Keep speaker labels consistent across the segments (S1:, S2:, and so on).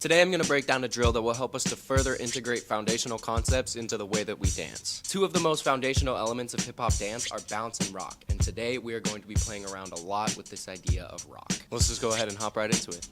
S1: Today I'm going to break down a drill that will help us to further integrate foundational concepts into the way that we dance. Two of the most foundational elements of hip-hop dance are bounce and rock, and today we are going to be playing around a lot with this idea of rock. Let's just go ahead and hop right into it.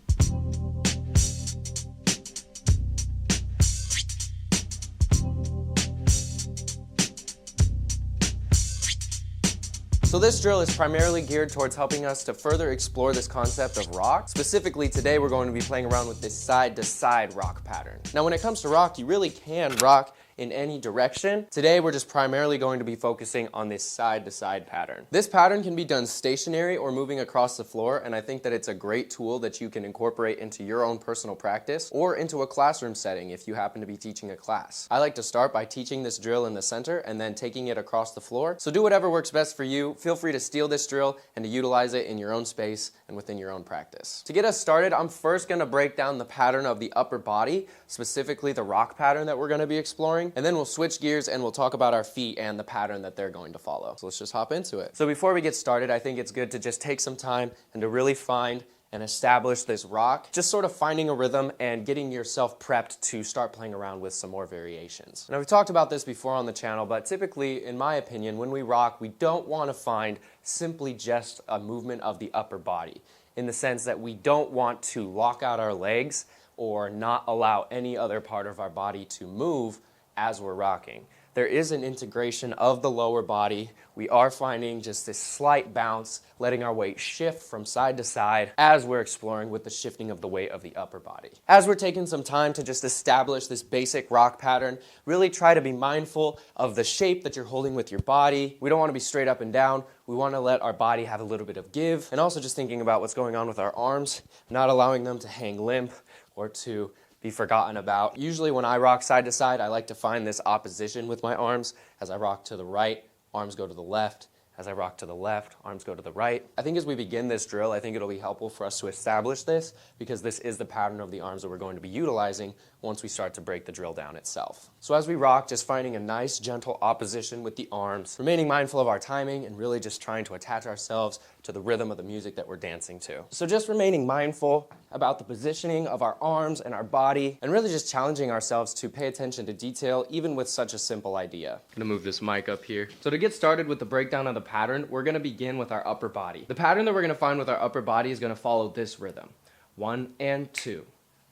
S1: So this drill is primarily geared towards helping us to further explore this concept of rock. Specifically today we're going to be playing around with this side-to-side rock pattern. Now when it comes to rock, you really can rock in any direction. Today we're just primarily going to be focusing on this side-to-side pattern. This pattern can be done stationary or moving across the floor, and I think that it's a great tool that you can incorporate into your own personal practice or into a classroom setting if you happen to be teaching a class. I like to start by teaching this drill in the center and then taking it across the floor. So do whatever works best for you. Feel free to steal this drill and to utilize it in your own space and within your own practice. To get us started, I'm first going to break down the pattern of the upper body, specifically the rock pattern that we're going to be exploring, and then we'll switch gears and we'll talk about our feet and the pattern that they're going to follow. So let's just hop into it. So before we get started, I think it's good to just take some time and to really find and establish this rock, just sort of finding a rhythm and getting yourself prepped to start playing around with some more variations. Now we've talked about this before on the channel, but typically, in my opinion, when we rock, we don't want to find simply just a movement of the upper body, in the sense that we don't want to lock out our legs or not allow any other part of our body to move as we're rocking. There is an integration of the lower body. We are finding just this slight bounce, letting our weight shift from side to side as we're exploring with the shifting of the weight of the upper body. As we're taking some time to just establish this basic rock pattern, really try to be mindful of the shape that you're holding with your body. We don't want to be straight up and down. We want to let our body have a little bit of give, and also just thinking about what's going on with our arms, not allowing them to hang limp or to be forgotten about. Usually when I rock side to side, I like to find this opposition with my arms. As I rock to the right, arms go to the left. As I rock to the left, arms go to the right. I think as we begin this drill, I think it'll be helpful for us to establish this, because this is the pattern of the arms that we're going to be utilizing once we start to break the drill down itself. So as we rock, just finding a nice gentle opposition with the arms, remaining mindful of our timing, and really just trying to attach ourselves to the rhythm of the music that we're dancing to. So just remaining mindful about the positioning of our arms and our body, and really just challenging ourselves to pay attention to detail, even with such a simple idea. I'm gonna move this mic up here. So to get started with the breakdown of the pattern, we're gonna begin with our upper body. The pattern that we're gonna find with our upper body is gonna follow this rhythm. 1 and 2,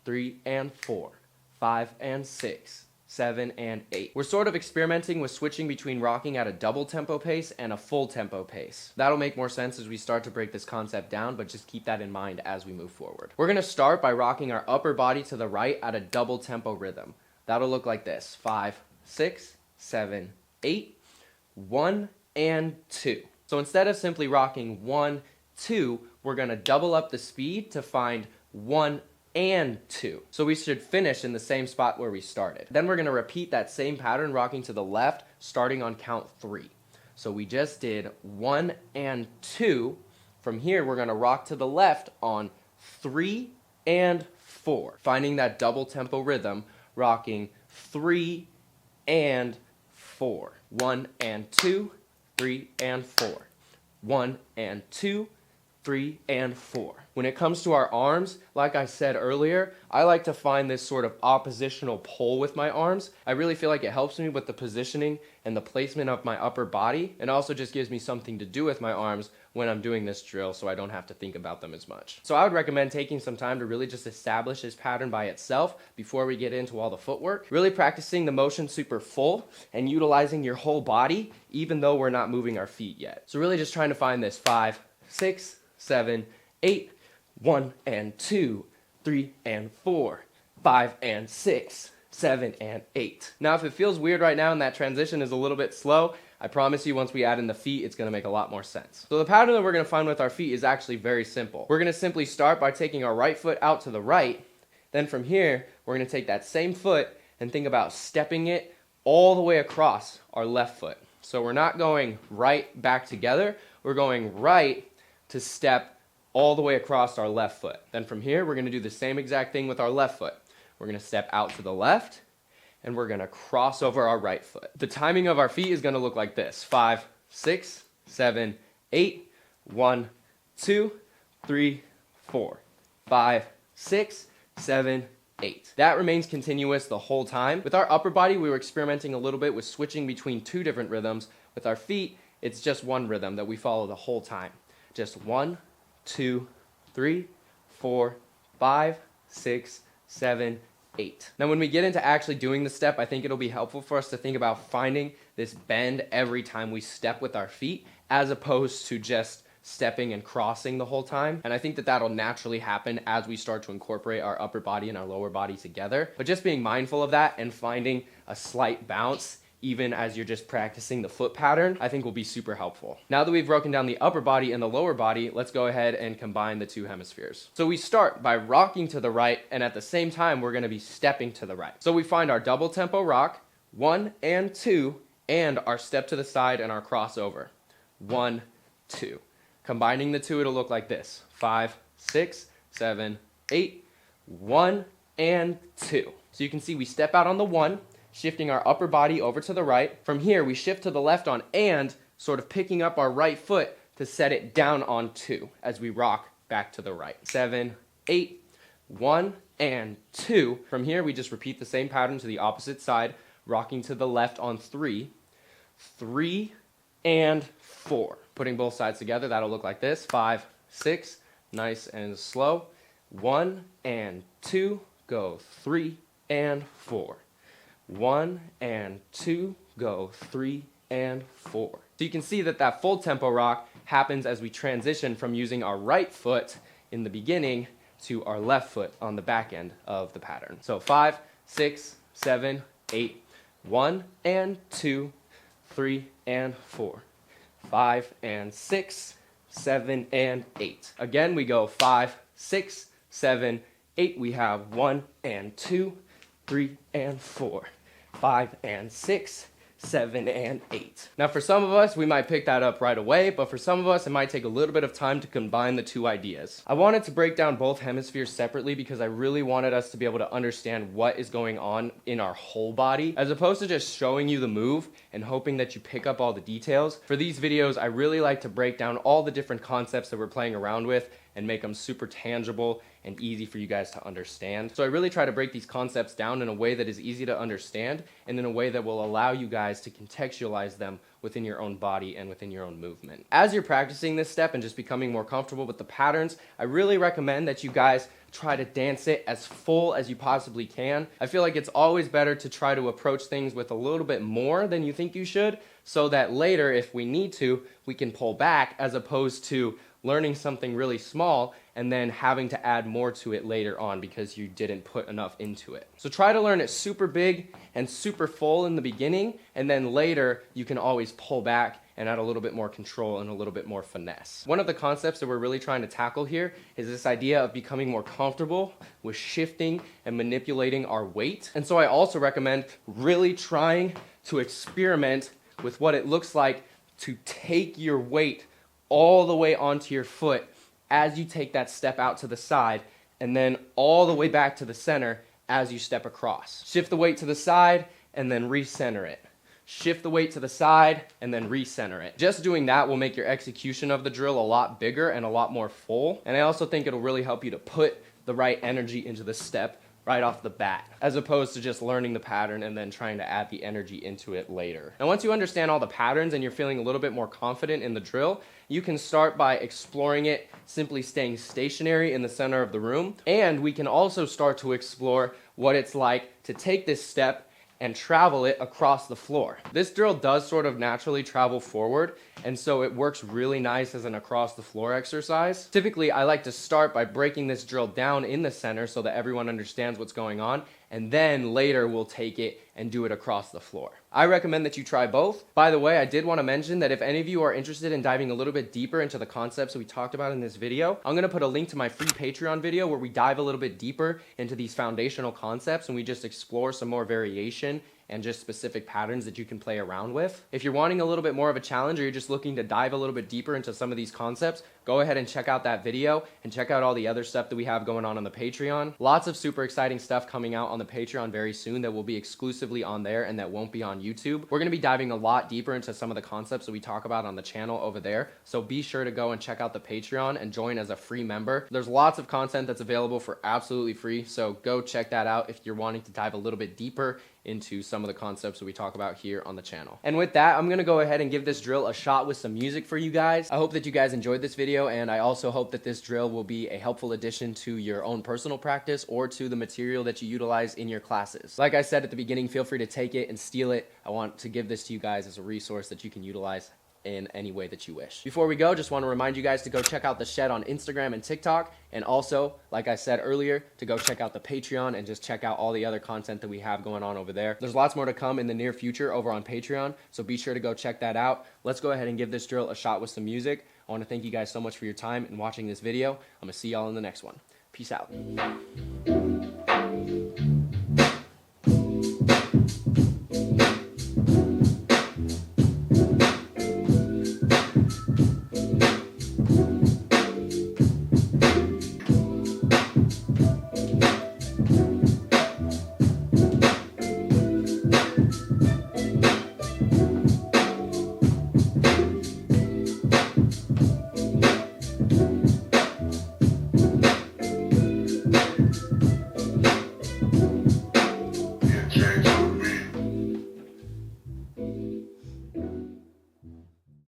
S1: 3 and 4, 5 and 6, 7 and 8. We're sort of experimenting with switching between rocking at a double tempo pace and a full tempo pace. That'll make more sense as we start to break this concept down, but just keep that in mind as we move forward. We're gonna start by rocking our upper body to the right at a double tempo rhythm. That'll look like this: 5, 6, 7, 8, 1 and 2. So instead of simply rocking 1, 2, we're gonna double up the speed to find 1 and 2. So we should finish in the same spot where we started. Then we're gonna repeat that same pattern, rocking to the left, starting on count 3. So we just did 1 and 2. From here, we're gonna rock to the left on 3 and 4, finding that double tempo rhythm, rocking 3 and 4. 1 and 2, 3 and 4. 1 and 2, 3 and 4. When it comes to our arms, like I said earlier, I like to find this sort of oppositional pull with my arms. I really feel like it helps me with the positioning and the placement of my upper body, and also just gives me something to do with my arms when I'm doing this drill, so I don't have to think about them as much. So I would recommend taking some time to really just establish this pattern by itself before we get into all the footwork. Really practicing the motion super full and utilizing your whole body, even though we're not moving our feet yet. So really just trying to find this 5, 6, 7, 8, 1 and 2, 3 and 4, 5 and 6, 7 and 8. Now if it feels weird right now and that transition is a little bit slow, I promise you once we add in the feet, it's going to make a lot more sense. So the pattern that we're going to find with our feet is actually very simple. We're going to simply start by taking our right foot out to the right. Then from here, we're going to take that same foot and think about stepping it all the way across our left foot. So we're not going right back together, we're going right to step all the way across our left foot. Then from here, we're going to do the same exact thing with our left foot. We're going to step out to the left, and we're going to cross over our right foot. The timing of our feet is going to look like this: 5, 6, 7, 8, 1, 2, 3, 4, 5, 6, 7, 8. That remains continuous the whole time. With our upper body, we were experimenting a little bit with switching between 2 different rhythms. With our feet, it's just one rhythm that we follow the whole time. Just 1, 2, 3, 4, 5, 6, 7, 8. Now when we get into actually doing the step, I think it'll be helpful for us to think about finding this bend every time we step with our feet, as opposed to just stepping and crossing the whole time. And I think that that'll naturally happen as we start to incorporate our upper body and our lower body together. But just being mindful of that and finding a slight bounce even as you're just practicing the foot pattern, I think will be super helpful. Now that we've broken down the upper body and the lower body, let's go ahead and combine the 2 hemispheres. So we start by rocking to the right, and at the same time, we're gonna be stepping to the right. So we find our double tempo rock, 1 and 2, and our step to the side and our crossover, 1, 2. Combining the 2, it'll look like this, 5, 6, 7, 8, 1, and 2. So you can see we step out on the 1, shifting our upper body over to the right. From here, we shift to the left on and, sort of picking up our right foot to set it down on 2 as we rock back to the right. 7, 8, 1, and 2. From here, we just repeat the same pattern to the opposite side, rocking to the left on 3, 3, and 4. Putting both sides together, that'll look like this, 5, 6, nice and slow. 1 and 2, go 3 and 4. 1 and 2, go 3 and 4. So you can see that that full tempo rock happens as we transition from using our right foot in the beginning to our left foot on the back end of the pattern. So 5, 6, 7, 8, 1 and 2, 3 and 4. 5 and 6, 7 and 8. Again, we go 5, 6, 7, 8. We have 1 and 2, 3 and 4. 5 and 6, 7 and 8. Now for some of us, we might pick that up right away, but for some of us, it might take a little bit of time to combine the 2 ideas. I wanted to break down both hemispheres separately because I really wanted us to be able to understand what is going on in our whole body, as opposed to just showing you the move and hoping that you pick up all the details. For these videos, I really like to break down all the different concepts that we're playing around with and make them super tangible and easy for you guys to understand. So I really try to break these concepts down in a way that is easy to understand and in a way that will allow you guys to contextualize them within your own body and within your own movement. As you're practicing this step and just becoming more comfortable with the patterns, I really recommend that you guys try to dance it as full as you possibly can. I feel like it's always better to try to approach things with a little bit more than you think you should, so that later, if we need to, we can pull back, as opposed to learning something really small and then having to add more to it later on because you didn't put enough into it. So try to learn it super big and super full in the beginning, and then later you can always pull back and add a little bit more control and a little bit more finesse. One of the concepts that we're really trying to tackle here is this idea of becoming more comfortable with shifting and manipulating our weight. And so I also recommend really trying to experiment with what it looks like to take your weight all the way onto your foot as you take that step out to the side, and then all the way back to the center as you step across. Shift the weight to the side and then recenter it. Shift the weight to the side and then recenter it. Just doing that will make your execution of the drill a lot bigger and a lot more full. And I also think it'll really help you to put the right energy into the step right off the bat, as opposed to just learning the pattern and then trying to add the energy into it later. And once you understand all the patterns and you're feeling a little bit more confident in the drill, you can start by exploring it, simply staying stationary in the center of the room. And we can also start to explore what it's like to take this step and travel it across the floor. This drill does sort of naturally travel forward, and so it works really nice as an across the floor exercise. Typically, I like to start by breaking this drill down in the center so that everyone understands what's going on, and then later we'll take it and do it across the floor. I recommend that you try both. By the way, I did want to mention that if any of you are interested in diving a little bit deeper into the concepts that we talked about in this video, I'm going to put a link to my free Patreon video where we dive a little bit deeper into these foundational concepts and we just explore some more variation and just specific patterns that you can play around with. If you're wanting a little bit more of a challenge or you're just looking to dive a little bit deeper into some of these concepts, go ahead and check out that video and check out all the other stuff that we have going on the Patreon. Lots of super exciting stuff coming out on the Patreon very soon that will be exclusively on there and that won't be on YouTube. We're going to be diving a lot deeper into some of the concepts that we talk about on the channel over there, so be sure to go and check out the Patreon and join as a free member. There's lots of content that's available for absolutely free, so go check that out if you're wanting to dive a little bit deeper into some of the concepts that we talk about here on the channel. And with that, I'm gonna go ahead and give this drill a shot with some music for you guys. I hope that you guys enjoyed this video, and I also hope that this drill will be a helpful addition to your own personal practice or to the material that you utilize in your classes. Like I said at the beginning, feel free to take it and steal it. I want to give this to you guys as a resource that you can utilize in any way that you wish. Before we go, just want to remind you guys to go check out The Shed on Instagram and TikTok, and also, like I said earlier, to go check out the Patreon and just check out all the other content that we have going on over there. There's lots more to come in the near future over on Patreon, so be sure to go check that out. Let's go ahead and give this drill a shot with some music. I want to thank you guys so much for your time and watching this video. I'm gonna see y'all in the next one. Peace out.